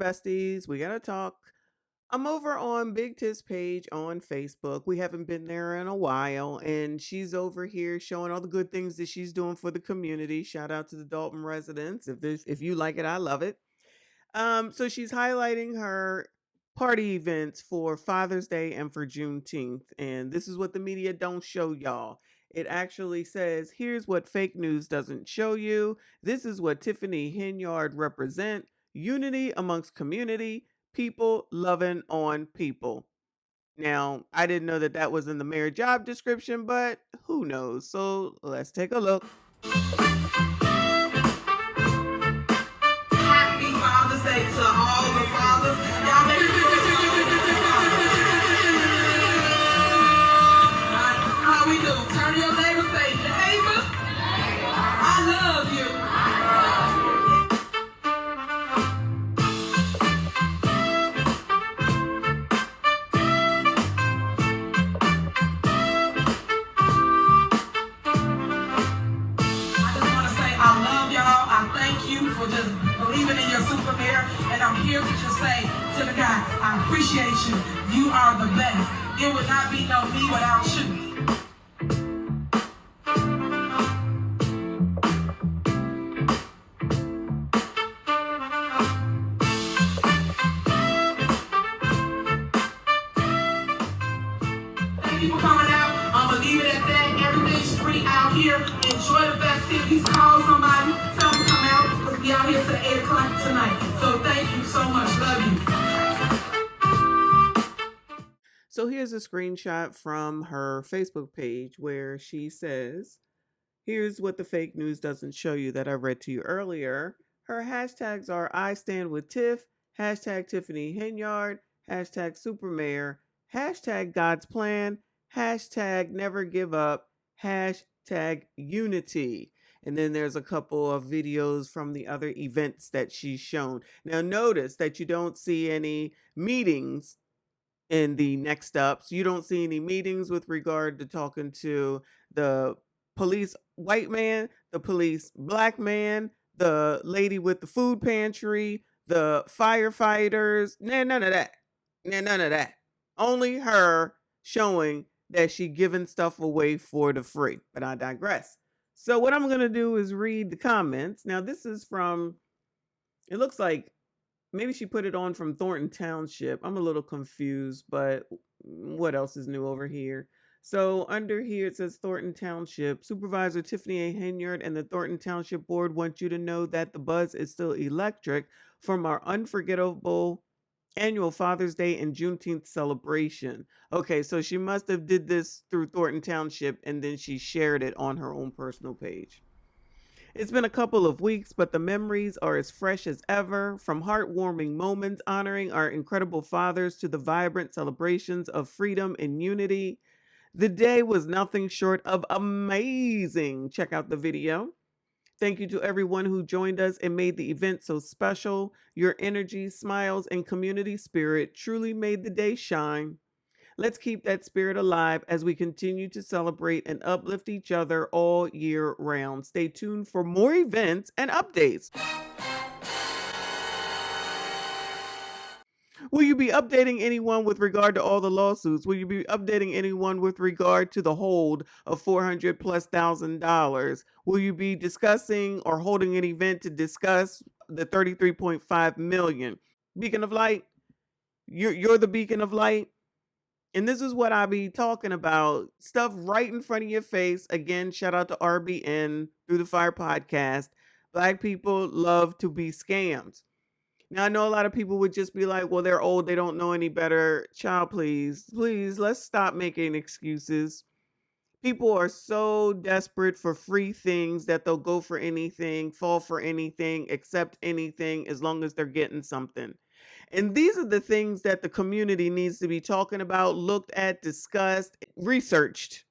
besties. We gotta talk. I'm over on Big Tiff's page on Facebook. We haven't been there in a while, and she's over here showing all the good things that she's doing for the community. Shout out to the Dalton residents. If you like it, I love it. So she's highlighting her party events for Father's Day and for Juneteenth. And this is what the media don't show y'all. It actually says, here's what fake news doesn't show you. This is what Tiffany Henyard represent. Unity amongst community, people loving on people. Now, I didn't know that that was in the mayor job description, but who knows? So let's take a look. Happy Father's Day to all the fathers. Y'all make it how we do. Turn to your neighbor, say, neighbor, I love you. For just believing in your super mayor, and I'm here to just say to the guys, I appreciate you. You are the best. It would not be no me without you. Thank you for coming out. I'm gonna leave it at that. Everything's free out here. Enjoy the festivities. Call somebody. Tell them to come out. We'll be out here till 8 o'clock tonight. So thank you so much. Love you. So here's a screenshot from her Facebook page where she says, here's what the fake news doesn't show you that I read to you earlier. Her hashtags are I stand with Tiff, hashtag Tiffany Henyard, hashtag Supermayor, hashtag God's plan, hashtag never give up, hashtag unity. And then there's a couple of videos from the other events that she's shown. Now notice that you don't see any meetings in the next ups. You don't see any meetings with regard to talking to the police white man, the police black man, the lady with the food pantry, the firefighters. Nah, none of that. Nah, none of that. Only her showing that she giving stuff away for the free. But I digress. So what I'm going to do is read the comments. Now this is from, it looks like maybe she put it on from Thornton Township. I'm a little confused, but what else is new over here? So under here it says Thornton Township. Supervisor Tiffany A. Henyard and the Thornton Township Board want you to know that the buzz is still electric from our unforgettable annual Father's Day and Juneteenth celebration. Okay, so she must have did this through Thornton Township and then she shared it on her own personal page. It's been a couple of weeks, but the memories are as fresh as ever, from heartwarming moments honoring our incredible fathers to the vibrant celebrations of freedom and unity. The day was nothing short of amazing. Check out the video. Thank you to everyone who joined us and made the event so special. Your energy, smiles, and community spirit truly made the day shine. Let's keep that spirit alive as we continue to celebrate and uplift each other all year round. Stay tuned for more events and updates. Will you be updating anyone with regard to all the lawsuits? Will you be updating anyone with regard to the hold of $400,000+? Will you be discussing or holding an event to discuss the $33.5 million? Beacon of light, you're the beacon of light. And this is what I be talking about. Stuff right in front of your face. Again, shout out to RBN Through the Fire podcast. Black people love to be scammed. Now, I know a lot of people would just be like, well, they're old. They don't know any better. Child, please, let's stop making excuses. People are so desperate for free things that they'll go for anything, fall for anything, accept anything, as long as they're getting something. And these are the things that the community needs to be talking about, looked at, discussed, researched,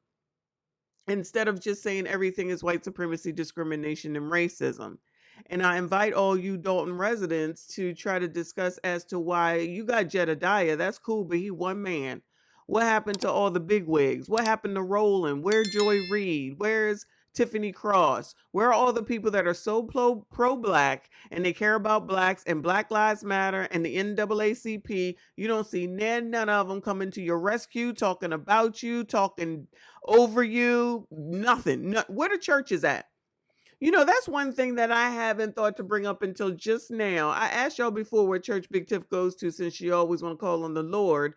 instead of just saying everything is white supremacy, discrimination, and racism. And I invite all you Dalton residents to try to discuss as to why you got Jedediah. That's cool, but he one man. What happened to all the bigwigs? What happened to Roland? Where's Joy Reid? Where's Tiffany Cross? Where are all the people that are so pro-black and they care about blacks and Black Lives Matter and the NAACP? You don't see none of them coming to your rescue, talking about you, talking over you, nothing. Where the church is at? That's one thing that I haven't thought to bring up until just now. I asked y'all before what church Big Tiff goes to, since she always want to call on the Lord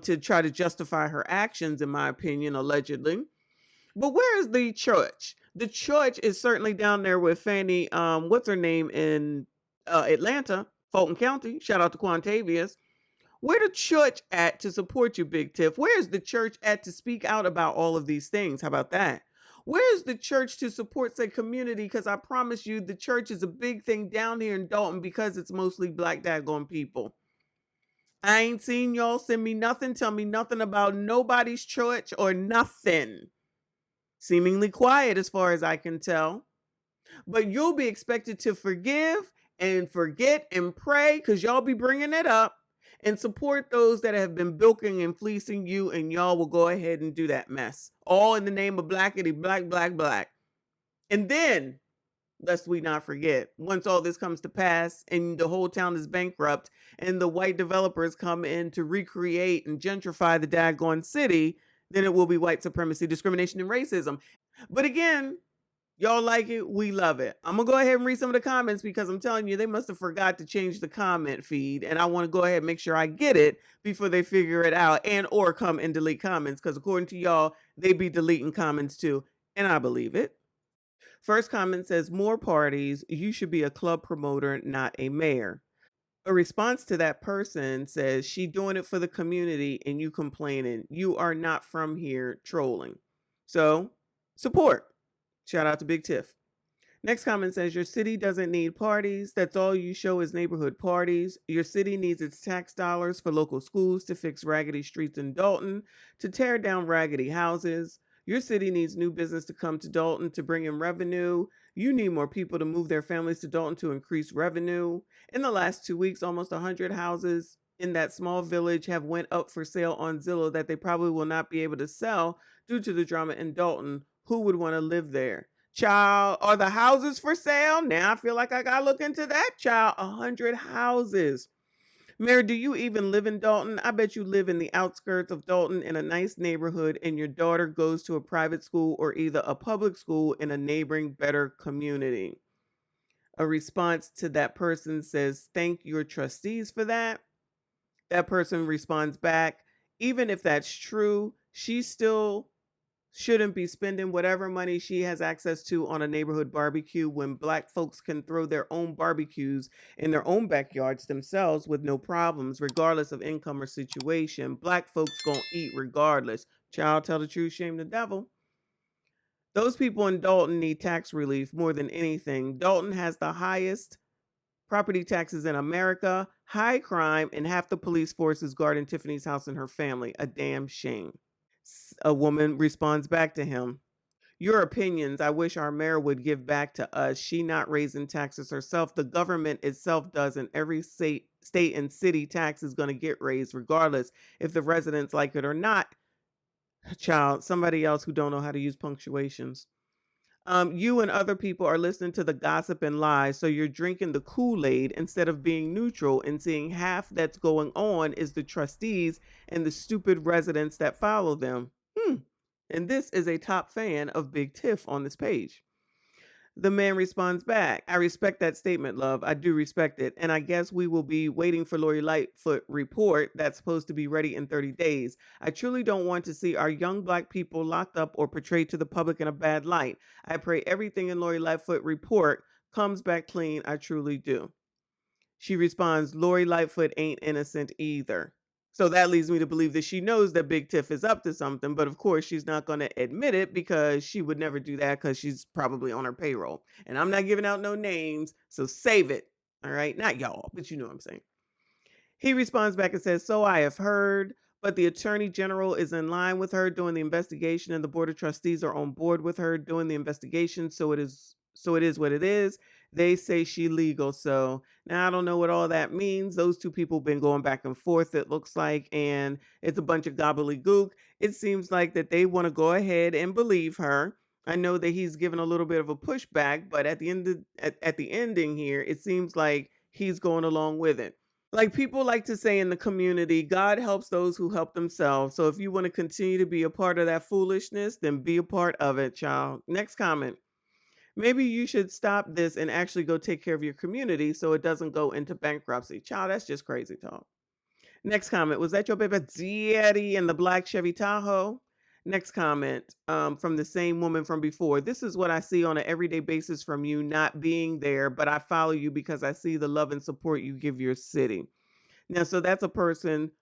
to try to justify her actions, in my opinion, allegedly. But where is the church? The church is certainly down there with Fanny, what's her name, in Atlanta, Fulton County. Shout out to Quantavious. Where the church at to support you, Big Tiff? Where's the church at to speak out about all of these things? How about that? Where's the church to support the community? Because I promise you, the church is a big thing down here in Dalton because it's mostly black daggone people. I ain't seen y'all send me nothing, tell me nothing about nobody's church or nothing. Seemingly quiet as far as I can tell. But you'll be expected to forgive and forget and pray, because y'all be bringing it up, and support those that have been bilking and fleecing you, and y'all will go ahead and do that mess. All in the name of blackity, black, black, black. And then, lest we not forget, once all this comes to pass and the whole town is bankrupt and the white developers come in to recreate and gentrify the daggone city, then it will be white supremacy, discrimination, and racism. But again, y'all like it, we love it. I'm gonna go ahead and read some of the comments, because I'm telling you, they must have forgot to change the comment feed, and I want to go ahead and make sure I get it before they figure it out and or come and delete comments, because according to y'all, they be deleting comments too, and I believe it. First comment says, more parties, you should be a club promoter, not a mayor. A response to that person says, she doing it for the community and you complaining. You are not from here, trolling. So, support. Shout out to Big Tiff. Next comment says, your city doesn't need parties. That's all you show is neighborhood parties. Your city needs its tax dollars for local schools, to fix raggedy streets in Dalton, to tear down raggedy houses. Your city needs new business to come to Dalton to bring in revenue. You need more people to move their families to Dalton to increase revenue. In the last 2 weeks, almost 100 houses in that small village have went up for sale on Zillow that they probably will not be able to sell due to the drama in Dalton. Who would want to live there? Child, are the houses for sale? Now I feel like I gotta look into that, child. 100 houses. Mary, do you even live in Dalton? I bet you live in the outskirts of Dalton in a nice neighborhood, and your daughter goes to a private school or either a public school in a neighboring better community. A response to that person says, thank your trustees for that. That person responds back, even if that's true, she still shouldn't be spending whatever money she has access to on a neighborhood barbecue when black folks can throw their own barbecues in their own backyards themselves with no problems, regardless of income or situation. Black folks gonna eat regardless. Child, tell the truth, shame the devil. Those people in Dalton need tax relief more than anything. Dalton has the highest property taxes in America, high crime, and half the police force is guarding Tiffany's house and her family. A damn shame. A woman responds back to him, your opinions, I wish our mayor would give back to us. She not raising taxes herself. The government itself does, and every state and city tax is going to get raised regardless if the residents like it or not. Child, somebody else who don't know how to use punctuations. You and other people are listening to the gossip and lies, so you're drinking the Kool-Aid instead of being neutral and seeing half that's going on is the trustees and the stupid residents that follow them. And this is a top fan of Big Tiff on this page. The man responds back, I respect that statement, love. I do respect it. And I guess we will be waiting for Lori Lightfoot report that's supposed to be ready in 30 days. I truly don't want to see our young black people locked up or portrayed to the public in a bad light. I pray everything in Lori Lightfoot report comes back clean. I truly do. She responds, Lori Lightfoot ain't innocent either. So that leads me to believe that she knows that Big Tiff is up to something, but of course she's not going to admit it because she would never do that because she's probably on her payroll. And I'm not giving out no names, so save it. All right, not y'all, but you know what I'm saying. He responds back and says, so I have heard, but the attorney general is in line with her doing the investigation and the board of trustees are on board with her doing the investigation. So it is what it is. They say she legal. So now I don't know what all that means. Those two people been going back and forth, it looks like, and it's a bunch of gobbledygook. It seems like that they want to go ahead and believe her. I know that he's given a little bit of a pushback, but at the at the ending here, it seems like he's going along with it. Like people like to say in the community, God helps those who help themselves. So if you want to continue to be a part of that foolishness, then be a part of it, child. Next comment. Maybe you should stop this and actually go take care of your community so it doesn't go into bankruptcy. Child, that's just crazy talk. Next comment. Was that your baby daddy in the black Chevy Tahoe? Next comment from the same woman from before. This is what I see on an everyday basis from you not being there, but I follow you because I see the love and support you give your city. Now, so that's a person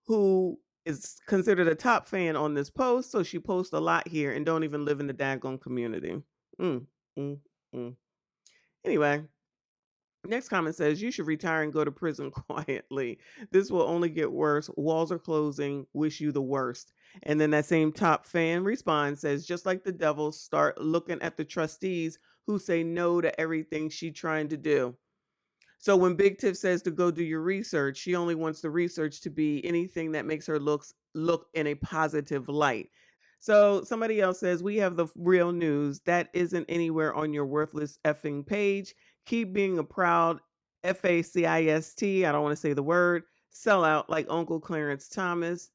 who is considered a top fan on this post. So she posts a lot here and don't even live in the daggone community. Mm, mm, mm. Anyway, next comment says you should retire and go to prison quietly. This will only get worse. Walls are closing. Wish you the worst. And then that same top fan responds, says, just like the devil, start looking at the trustees who say no to everything she trying to do. So when Big Tiff says to go do your research, she only wants the research to be anything that makes her look in a positive light. So somebody else says, we have the real news. That isn't anywhere on your worthless effing page. Keep being a proud FACIST, I don't want to say the word, sellout like Uncle Clarence Thomas.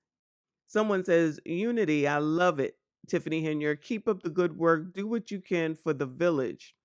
Someone says, unity, I love it. Tiffany Henyard, keep up the good work. Do what you can for the village.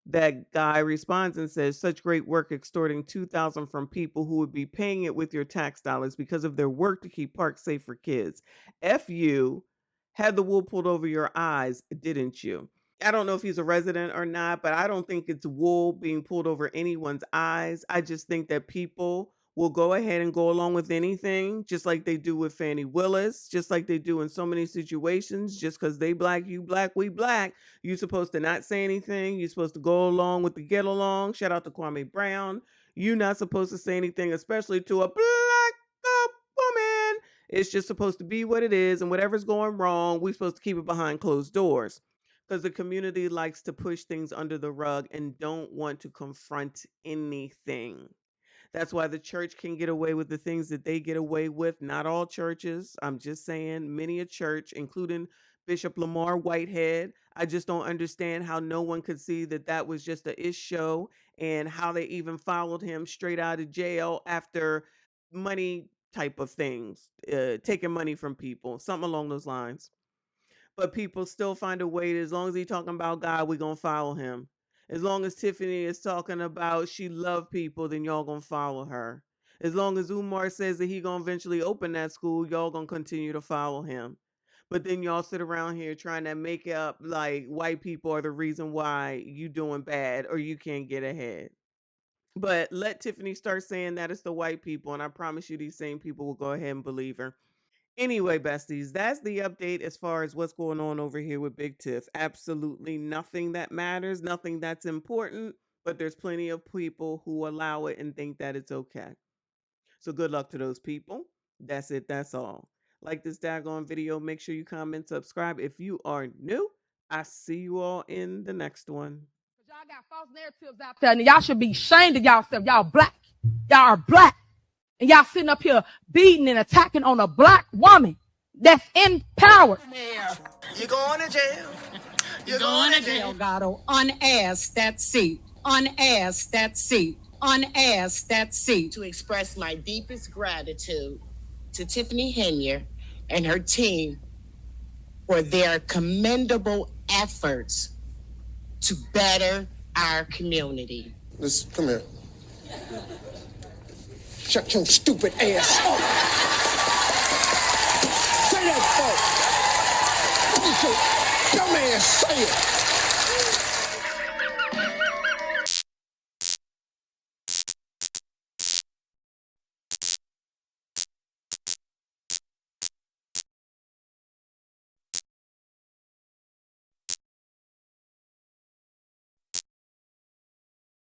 That guy responds and says, such great work extorting $2,000 from people who would be paying it with your tax dollars because of their work to keep parks safe for kids. F you, had the wool pulled over your eyes, didn't you? I don't know if he's a resident or not, but I don't think it's wool being pulled over anyone's eyes. I just think that people will go ahead and go along with anything, just like they do with Fannie Willis, just like they do in so many situations. Just because they black, you black, we black, you're supposed to not say anything. You're supposed to go along with the get along. Shout out to Kwame Brown. You're not supposed to say anything, especially to a black woman. It's just supposed to be what it is, and whatever's going wrong, we're supposed to keep it behind closed doors. Because the community likes to push things under the rug and don't want to confront anything. That's why the church can get away with the things that they get away with. Not all churches. I'm just saying many a church, including Bishop Lamar Whitehead. I just don't understand how no one could see that that was just a ish show, and how they even followed him straight out of jail after money type of things, taking money from people, something along those lines. But people still find a way. As long as he's talking about God, we're going to follow him. As long as Tiffany is talking about she love people, then y'all going to follow her. As long as Umar says that he going to eventually open that school, y'all going to continue to follow him. But then y'all sit around here trying to make up like white people are the reason why you doing bad or you can't get ahead. But let Tiffany start saying that it's the white people, and I promise you these same people will go ahead and believe her. Anyway, besties, that's the update as far as what's going on over here with Big Tiff. Absolutely nothing that matters, nothing that's important, but there's plenty of people who allow it and think that it's okay. So good luck to those people. That's it. That's all. Like this daggone video. Make sure you comment, subscribe if you are new. I see you all in the next one. Y'all got false narratives out there, and y'all should be ashamed of y'allself. Y'all black. Y'all are black. And y'all sitting up here beating and attacking on a black woman that's in power. You're going to jail. You're going to jail. Delgado, unasked that seat. Unasked that seat. Unasked that seat. To express my deepest gratitude to Tiffany Henyard and her team for their commendable efforts to better our community. Listen, come here. Shut your stupid ass up. Say that, folks. Your dumb ass, say it.